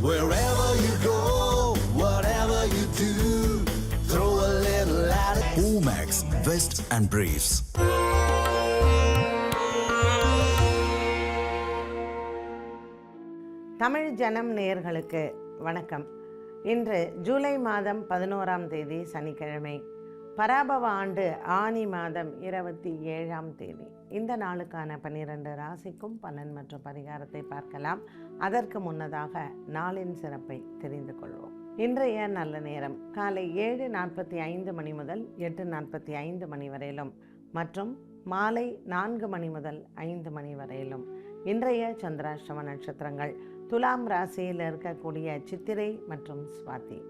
Wherever you go, whatever you do, throw a little at it. Omax, Vest and Briefs. Tamil ஜனம் நேயர்களுக்கு வணக்கம். இன்று ஜூலை மாதம் 11ஆம் தேதி சனிக்கிழமை, பராபவ ஆண்டு ஆனி மாதம் 27ஆம் தேதி. இந்த நாளுக்கான 12 ராசிக்கும் பலன் மற்றும் பரிகாரத்தை பார்க்கலாம். அதற்கு முன்னதாக நாளின் சிறப்பை தெரிந்து கொள்வோம். இன்றைய நல்ல நேரம் காலை 7:45 மணி முதல் 8:45 மணி வரையிலும் மற்றும் மாலை 4 மணி முதல் 5 மணி வரையிலும். இன்றைய சந்திராஷ்டம நட்சத்திரங்கள் துலாம் ராசியில் இருக்கக்கூடிய சித்திரை மற்றும் சுவாதி.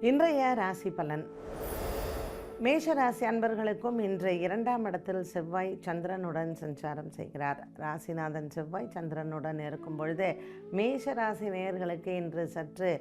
இன்றைய ராசி பலன். மேஷராசி அன்பர்களுக்கும் இன்று 2ஆம் இடத்தில் செவ்வாய் சந்திரனுடன் சஞ்சாரம் செய்கிறார். ராசிநாதன் செவ்வாய் சந்திரனுடன் இருக்கும் பொழுது மேஷராசி நேயர்களுக்கு இன்று சற்று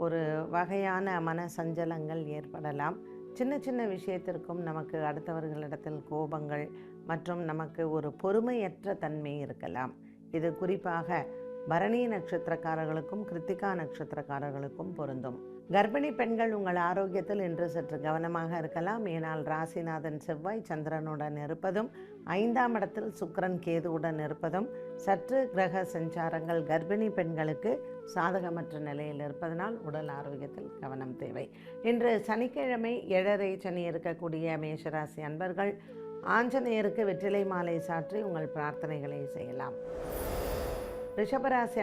ஒரு வகையான மன சஞ்சலங்கள் ஏற்படலாம். சின்ன சின்ன விஷயத்திற்கும் நமக்கு அடுத்தவர்களிடத்தில் கோபங்கள் மற்றும் நமக்கு ஒரு பொறுமையற்ற தன்மை இருக்கலாம். இது குறிப்பாக பரணி நட்சத்திரக்காரர்களுக்கும் கிருத்திகா நட்சத்திரக்காரர்களுக்கும் பொருந்தும். கர்ப்பிணி பெண்கள் உங்கள் ஆரோக்கியத்தில் இன்று சற்று கவனமாக இருக்கலாம். ஏனால் ராசிநாதன் செவ்வாய் சந்திரனுடன் இருப்பதும் 5ஆம் இடத்தில் சுக்கிரன் கேதுவுடன் இருப்பதும் சற்று கிரக சஞ்சாரங்கள் கர்ப்பிணி பெண்களுக்கு சாதகமற்ற நிலையில் இருப்பதனால் உடல் ஆரோக்கியத்தில் கவனம் தேவை. இன்று சனிக்கிழமை 7:30 சனி இருக்கக்கூடிய மேஷராசி அன்பர்கள் ஆஞ்சநேயருக்கு வெற்றிலை மாலை சாற்றி உங்கள் பிரார்த்தனைகளை செய்யலாம். ரிஷபராசி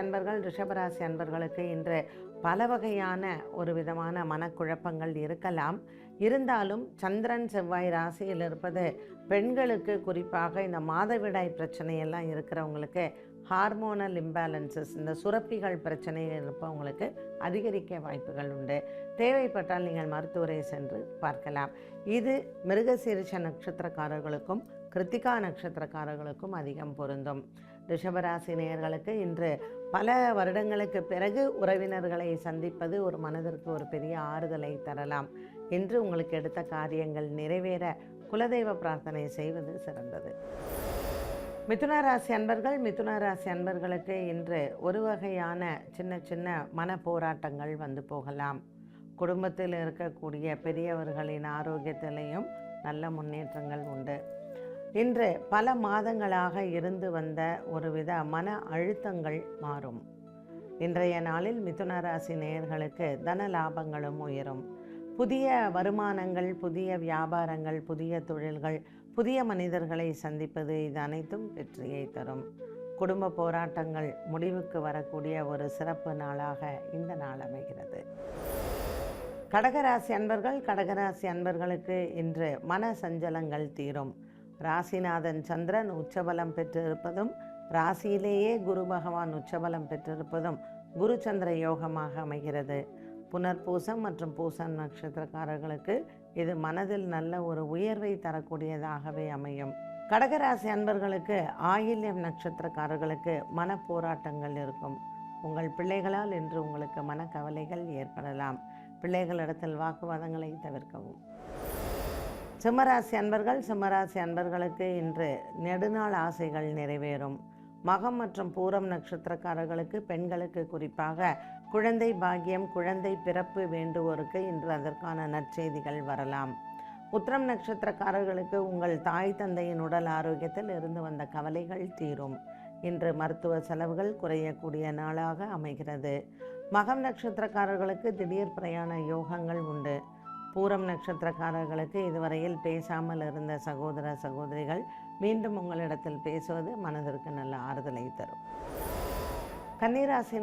அன்பர்களுக்கு இன்று பல வகையான ஒரு விதமான மனக்குழப்பங்கள் இருக்கலாம். இருந்தாலும் சந்திரன் செவ்வாய் ராசியில் இருப்பது பெண்களுக்கு, குறிப்பாக இந்த மாதவிடாய் பிரச்சனையெல்லாம் இருக்கிறவங்களுக்கு, ஹார்மோனல் இம்பேலன்சஸ், இந்த சுரப்பிகள் பிரச்சனைகள் இருப்பவங்களுக்கு அதிகரிக்க வாய்ப்புகள் உண்டு. தேவைப்பட்டால் நீங்கள் மருத்துவரை சென்று பார்க்கலாம். இது மிருகசீரிஷ நட்சத்திரக்காரர்களுக்கும் கிருத்திகா நட்சத்திரக்காரர்களுக்கும் அதிகம் பொருந்தும். ரிஷபராசி நேயர்களுக்கு இன்று பல வருடங்களுக்கு பிறகு உறவினர்களை சந்திப்பது ஒரு மனதிற்கு ஒரு பெரிய ஆறுதலை தரலாம். இன்று உங்களுக்கு எடுத்த காரியங்கள் நிறைவேற குலதெய்வ பிரார்த்தனை செய்வது சிறந்தது. மிதுனராசி அன்பர்களுக்கு இன்று ஒரு வகையான சின்ன சின்ன மன போராட்டங்கள் வந்து போகலாம். குடும்பத்தில் இருக்கக்கூடிய பெரியவர்களின் ஆரோக்கியத்திலையும் நல்ல முன்னேற்றங்கள் உண்டு. இன்று பல மாதங்களாக இருந்து வந்த ஒருவித மன அழுத்தங்கள் மாறும். இன்றைய நாளில் மிதுனராசி நேயர்களுக்கு தன லாபங்களும் உயரும். புதிய வருமானங்கள், புதிய வியாபாரங்கள், புதிய தொழில்கள், புதிய மனிதர்களை சந்திப்பது, இது அனைத்தும் வெற்றியை தரும். குடும்ப போராட்டங்கள் முடிவுக்கு வரக்கூடிய ஒரு சிறப்பு நாளாக இந்த நாள் அமைகிறது. கடகராசி அன்பர்களுக்கு இன்று மன சஞ்சலங்கள் தீரும். ராசிநாதன் சந்திரன் உச்சபலம் பெற்றிருப்பதும் ராசியிலேயே குரு பகவான் உச்சபலம் பெற்றிருப்பதும் குரு சந்திர யோகமாக அமைகிறது. புனர்பூசம் மற்றும் பூசம் நட்சத்திரக்காரர்களுக்கு இது மனதில் நல்ல ஒரு உயர்வை தரக்கூடியதாகவே அமையும். கடகராசி அன்பர்களுக்கு ஆயில்யம் நட்சத்திரக்காரர்களுக்கு மன போராட்டங்கள் இருக்கும். உங்கள் பிள்ளைகளால் இன்று உங்களுக்கு மனக்கவலைகள் ஏற்படலாம். பிள்ளைகளிடத்தில் வாக்குவாதங்களை தவிர்க்கவும். சிம்மராசி அன்பர்களுக்கு இன்று நெடுநாள் ஆசைகள் நிறைவேறும். மகம் மற்றும் பூரம் நட்சத்திரக்காரர்களுக்கு, பெண்களுக்கு குறிப்பாக குழந்தை பாக்கியம், குழந்தை பிறப்பு வேண்டுவோருக்கு இன்று அதற்கான நற்செய்திகள் வரலாம். உத்திரம் நட்சத்திரக்காரர்களுக்கு உங்கள் தாய் தந்தையின் உடல் ஆரோக்கியத்தில் இருந்து வந்த கவலைகள் தீரும். இன்று மருத்துவ செலவுகள் குறையக்கூடிய நாளாக அமைகிறது. மகம் நட்சத்திரக்காரர்களுக்கு திடீர் பிரயாண யோகங்கள் உண்டு. பூரம் நட்சத்திரக்காரர்களுக்கு இதுவரையில் பேசாமல் இருந்த சகோதர சகோதரிகள் மீண்டும் உங்களிடத்தில் பேசுவது மனதிற்கு நல்ல ஆறுதலை தரும். கன்னிராசி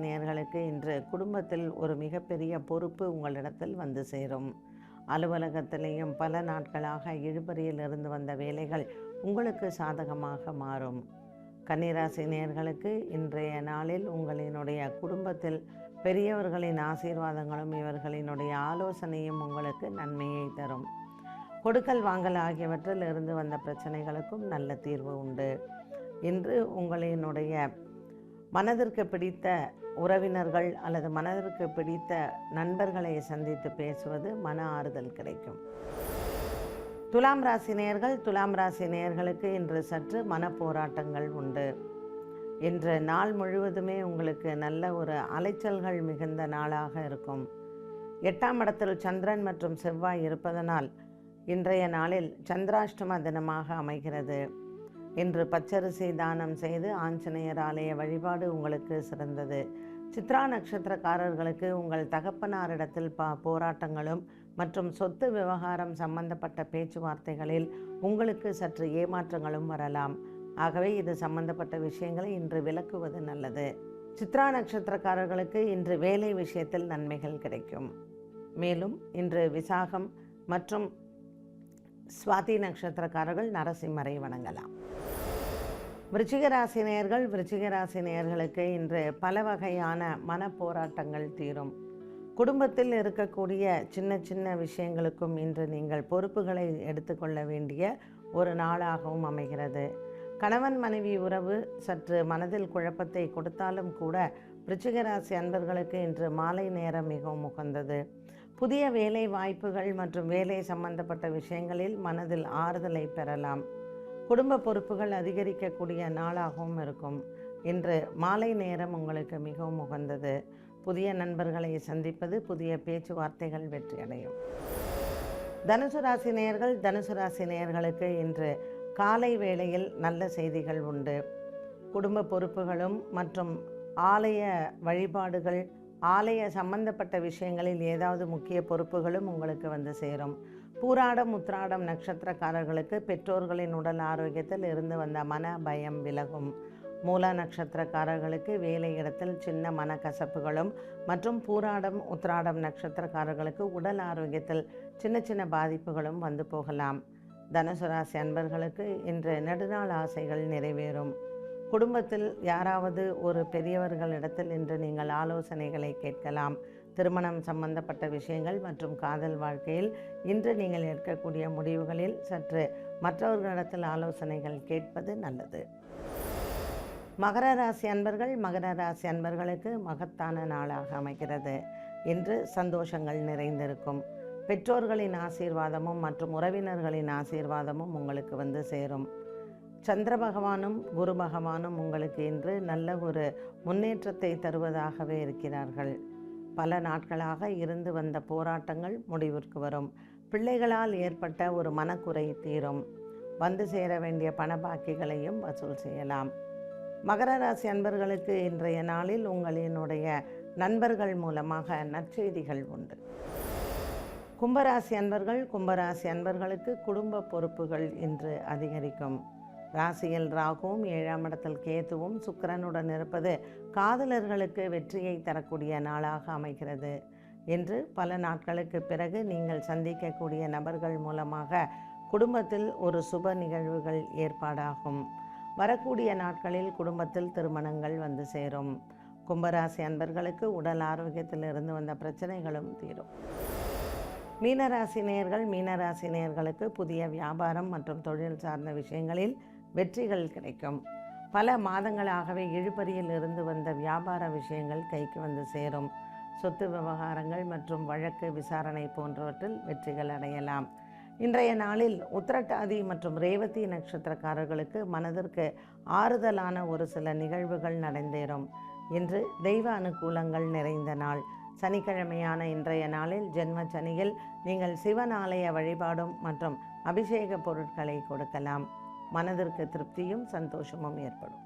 நேயர்களுக்கு இன்று குடும்பத்தில் ஒரு மிகப்பெரிய பொறுப்பு உங்களிடத்தில் வந்து சேரும். அலுவலகத்திலேயும் பல நாட்களாக இழுபறியில் இருந்து வந்த வேலைகள் உங்களுக்கு சாதகமாக மாறும். கன்னிராசி நேயர்களுக்கு இன்றைய நாளில் உங்களினுடைய குடும்பத்தில் பெரியவர்களின் ஆசீர்வாதங்களும் இவர்களினுடைய ஆலோசனையும் உங்களுக்கு நன்மையை தரும். கொடுக்கல் வாங்கல் ஆகியவற்றில் இருந்து வந்த பிரச்சனைகளுக்கும் நல்ல தீர்வு உண்டு. இன்று உங்களினுடைய மனதிற்கு பிடித்த உறவினர்கள் அல்லது மனதிற்கு பிடித்த நண்பர்களை சந்தித்து பேசுவது மன ஆறுதல் கிடைக்கும். துலாம் ராசி நேயர்களுக்கு இன்று சற்று மன போராட்டங்கள் உண்டு. இன்று நாள் முழுவதுமே உங்களுக்கு நல்ல ஒரு அலைச்சல்கள் மிகுந்த நாளாக இருக்கும். 8ஆம் இடத்தில் சந்திரன் மற்றும் செவ்வாய் இருப்பதனால் இன்றைய நாளில் சந்திராஷ்டம தினமாக அமைகிறது. இன்று பச்சரிசி தானம் செய்து ஆஞ்சநேயர் ஆலய வழிபாடு உங்களுக்கு சிறந்தது. சித்ரா நட்சத்திரக்காரர்களுக்கு உங்கள் தகப்பனாரிடத்தில் போராட்டங்களும் மற்றும் சொத்து விவகாரம் சம்பந்தப்பட்ட பேச்சுவார்த்தைகளில் உங்களுக்கு சற்று ஏமாற்றங்களும் வரலாம். ஆகவே இது சம்பந்தப்பட்ட விஷயங்களை இன்று விலக்குவது நல்லது. சித்ரா நட்சத்திரக்காரர்களுக்கு இன்று வேலை விஷயத்தில் நன்மைகள் கிடைக்கும். மேலும் இன்று விசாகம் மற்றும் சுவாதி நட்சத்திரக்காரர்கள் நரசிம்மரை வணங்கலாம். விருச்சிக ராசி நேயர்களுக்கு இன்று பல வகையான மன போராட்டங்கள் தீரும். குடும்பத்தில் இருக்கக்கூடிய சின்ன சின்ன விஷயங்களுக்கும் இன்று நீங்கள் பொறுப்புகளை எடுத்துக்கொள்ள வேண்டிய ஒரு நாளாகவும் அமைகிறது. கணவன் மனைவி உறவு சற்று மனதில் குழப்பத்தை கொடுத்தாலும் கூட விருச்சிக ராசி அன்பர்களுக்கு இன்று மாலை நேரம் மிகவும் உகந்தது. புதிய வேலை வாய்ப்புகள் மற்றும் வேலை சம்பந்தப்பட்ட விஷயங்களில் மனதில் ஆறுதலை பெறலாம். குடும்ப பொறுப்புகள் அதிகரிக்கக்கூடிய நாளாகவும் இருக்கும். இன்று மாலை நேரம் உங்களுக்கு மிகவும் உகந்தது. புதிய நண்பர்களை சந்திப்பது, புதிய பேச்சுவார்த்தைகள் வெற்றியடையும். தனுசு ராசி நேயர்களுக்கு இன்று காலை வேளையில் நல்ல செய்திகள் உண்டு. குடும்ப பொறுப்புகளும் மற்றும் ஆலய வழிபாடுகள், ஆலய சம்பந்தப்பட்ட விஷயங்களில் ஏதாவது முக்கிய பொறுப்புகளும் உங்களுக்கு வந்து சேரும். பூராடம் உத்திராடம் நட்சத்திரக்காரர்களுக்கு பெற்றோர்களின் உடல் ஆரோக்கியத்தில் இருந்து வந்த மன பயம் விலகும். மூல நட்சத்திரக்காரர்களுக்கு வேலை இடத்தில் சின்ன மனக்கசப்புகளும் மற்றும் பூராடம் உத்திராடம் நட்சத்திரக்காரர்களுக்கு உடல் ஆரோக்கியத்தில் சின்ன சின்ன பாதிப்புகளும் வந்து போகலாம். தனுசு ராசி அன்பர்களுக்கு இன்று நெடுநாள் ஆசைகள் நிறைவேறும். குடும்பத்தில் யாராவது ஒரு பெரியவர்களிடத்தில் இன்று நீங்கள் ஆலோசனைகளை கேட்கலாம். திருமணம் சம்பந்தப்பட்ட விஷயங்கள் மற்றும் காதல் வாழ்க்கையில் இன்று நீங்கள் எடுக்கக்கூடிய முடிவுகளில் சற்று மற்றவர்களிடத்தில் ஆலோசனைகள் கேட்பது நல்லது. மகர ராசி அன்பர்களுக்கு மகத்தான நாளாக அமைகிறது. இன்று சந்தோஷங்கள் நிறைந்திருக்கும். பெற்றோர்களின் ஆசீர்வாதமும் மற்றும் உறவினர்களின் ஆசீர்வாதமும் உங்களுக்கு வந்து சேரும். சந்திர பகவானும் குரு பகவானும் உங்களுக்கு இன்று நல்ல ஒரு முன்னேற்றத்தை தருவதாகவே இருக்கிறார்கள். பல நாட்களாக இருந்து வந்த போராட்டங்கள் முடிவிற்கு வரும். பிள்ளைகளால் ஏற்பட்ட ஒரு மனக்குறை தீரும். வந்து சேர வேண்டிய பணபாக்கிகளையும் வசூல் செய்யலாம். மகர ராசி அன்பர்களுக்கு இன்றைய நாளில் உங்களினுடைய நண்பர்கள் மூலமாக நற்செய்திகள் உண்டு. கும்பராசி அன்பர்களுக்கு குடும்ப பொறுப்புகள் இன்று அதிகரிக்கும். ராசியில் ராகுவும் 7ஆம் இடத்தில் கேதுவும் சுக்கிரனுடன் இருப்பது காதலர்களுக்கு வெற்றியை தரக்கூடிய நாளாக அமைகிறது. இன்று பல நாட்களுக்கு பிறகு நீங்கள் சந்திக்கக்கூடிய நபர்கள் மூலமாக குடும்பத்தில் ஒரு சுப நிகழ்வுகள் ஏற்பாடாகும். வரக்கூடிய நாட்களில் குடும்பத்தில் திருமணங்கள் வந்து சேரும். கும்பராசி அன்பர்களுக்கு உடல் ஆரோக்கியத்தில் இருந்து வந்த பிரச்சனைகளும் தீரும். மீனராசி நேயர்களுக்கு புதிய வியாபாரம் மற்றும் தொழில் சார்ந்த விஷயங்களில் வெற்றிகள் கிடைக்கும். பல மாதங்களாகவே இழுபறியில் இருந்து வந்த வியாபார விஷயங்கள் கைக்கு வந்து சேரும். சொத்து விவகாரங்கள் மற்றும் வழக்கு விசாரணை போன்றவற்றில் வெற்றிகள் அடையலாம். இன்றைய நாளில் உத்திரட்டாதி மற்றும் ரேவதி நட்சத்திரக்காரர்களுக்கு மனதிற்கு ஆறுதலான ஒரு சில நிகழ்வுகள் நடந்தேறும். இன்று தெய்வ அனுகூலங்கள் நிறைந்த நாள். சனிக்கிழமையான இன்றைய நாளில் ஜென்ம சனியில் நீங்கள் சிவன் ஆலய வழிபாடும் மற்றும் அபிஷேக பொருட்களை கொடுக்கலாம். மனதிற்கு திருப்தியும் சந்தோஷமும் ஏற்படும்.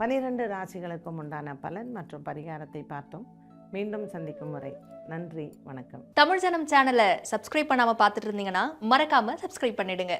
12 ராசிகளுக்கும் உண்டான பலன் மற்றும் பரிகாரத்தை பார்த்தோம். மீண்டும் சந்திக்கும் வரை நன்றி, வணக்கம். தமிழ் ஜனம் சேனலை சப்ஸ்கிரைப் பண்ணாம பார்த்துட்டு இருந்தீங்கன்னா மறக்காம சப்ஸ்கிரைப் பண்ணிடுங்க.